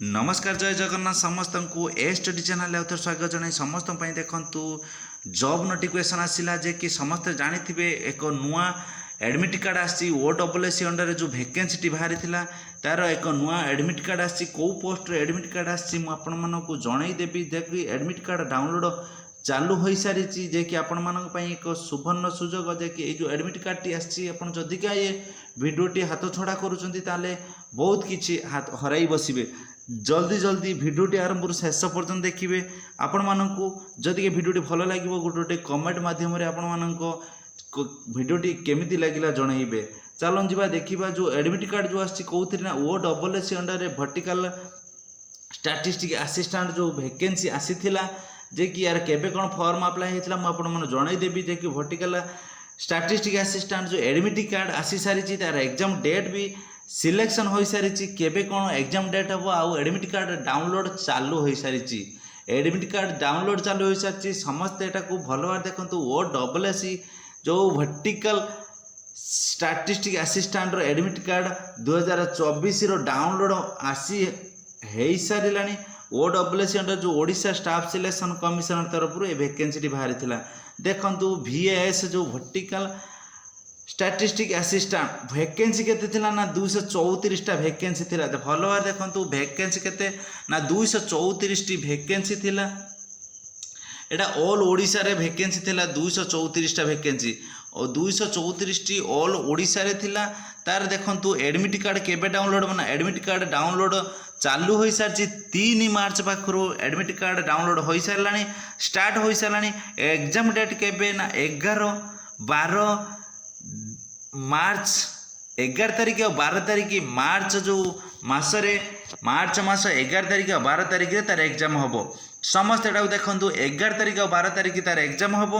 नमस्कार जय जगन्नाथ समस्त को ए स्टडी चैनल आउथर स्वागत जन समस्त देखु जॉब नोटिफिकेशन आसला जे कि समस्त जानी एक नुआ एडमिट कार्ड आसी OSSC अंडर जो वैकेंसी बाहरी तार एक नुआ एडमिट कार्ड आसी कौ पोस्ट एडमिट कार्ड आसी आपको जनईदेवी देखिए एडमिट कार्ड डाउनलोड चालू हो सारी जे कि आपण मानक एक सुवर्ण सुजोग जे कि जो एडमिट कार्ड टी आसी आप जदि का ये भिडियोटी हाथ छड़ा करुँच बहुत किसी हाथ हराई बसवे जल्दी जल्दी भिडियोटी आरंभ शेष पर्यटन देखिए आपण मानक जदि भिडियोटी भल लगे गोटे कमेंट मध्यम आपण मानक भिडियोटी केमिति लगिला जनइबे। चलन जीवा देखिबा जो एडमिट कार्ड जो आसी कौथि ना OSSC under vertical statistic assistant जो वैकेंसी आसी थिला जे कि यार केबे कोन फॉर्म अप्लाई हेतला म आपण मन जणाई देबी जे कि वर्टिकल स्टैटिस्टिक असिस्टेंट जो एडमिट कार्ड आसी सारी तार एग्जाम डेट भी सिलेक्शन हो सारी केबे कोन एग्जाम डेट हम आउ एडमिट कार्ड डाउनलोड चालू हो सारी एडमिट कार्ड डाउनलोड चालू हो सारी समस्त एटा को भल भाव देखंतु OSSC जो vertical statistic assistant admit card 2024 रो डाउनलोड आसी हो सारा OSSC अंडर जो ओडिशा स्टाफ सिलेक्शन कमिशन तरफ ये वैकेंसी बाहरी थिला देखंतु VAS जो वर्टिकल स्टैटिस्टिक असिस्टेंट वैकेंसी केते थिला ना 234 टा वैकेंसी थिला भल भाव देखंतु वैकेंसी केते ना 234 टी वैकेंसी थिला एटा ऑल ओडिशा रे वैकेंसी थिला 234 टा वैकेंसी और 234 टी ऑल ओडिशा रे थिला तार देखंतु एडमिट कार्ड केबे डाउनलोड माने एडमिट कार्ड डाउनलोड चालू हो सारी 3 मार्च पाखरु एडमिट कार्ड डाउनलोड हो सारानी स्टार्ट हो सारानी एग्जाम डेट केबे ना 11-12 मार्च 11 तारीख और 12 तारीख मार्च जो मासरे मार्च मास 11 तारीख और 12 तारीख तार एग्जाम हम समस्ते एटा देखु 11 तारीख और 12 तारीख तार एग्जाम हम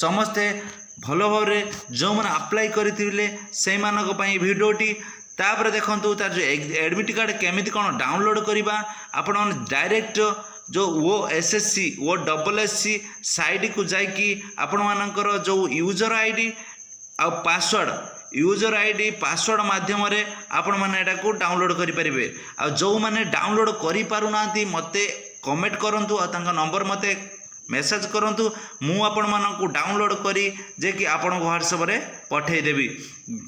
समस्ते भल भाव जो मैंने अप्लाई करते से भिडियोटी तापर देखु तार जो एडमिट कार्ड केमिति कौन डाउनलोड करवा आपण डायरेक्ट जो OSSC साइट को जाकि आपण मानकर जो यूजर आईडी आ पासवर्ड पासवर्ड माध्यम आपण मैंने एटा को डाउनलोड करें आ जो मैंने डाउनलोड करि पारु नांती मते कमेंट करंतु आ तांका नंबर मते मेसेज करंतु मु आपण मानकु डाउनलोड करी जे कि आपण व्हाट्सएप रे पठेई देबी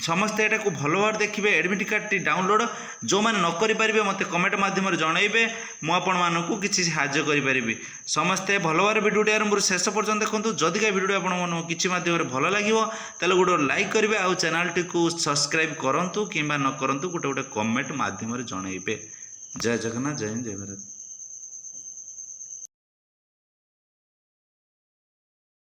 समस्त एटा को भलो भाव देखिबे एडमिट कार्ड टी डाउनलोड जो माने न करि परिबे मते कमेंट माध्यम रे जणाइबे मु आपण मानकु किछि सहाय्य करि परिबी समस्ते भलो भाव भिडियोटी आरंभ शेष पर्यंत देखंतु जदि का भिडियो आपण मन किछि माध्यम रे भलो लागिवो तले गोटे लाइक करिवे आ चैनल टी को सब्सक्राइब करंतु किबा न करंतु गोटे कमेंट माध्यम रे जणाइबे। जय जगन्नाथ जय हिंद जय भारत।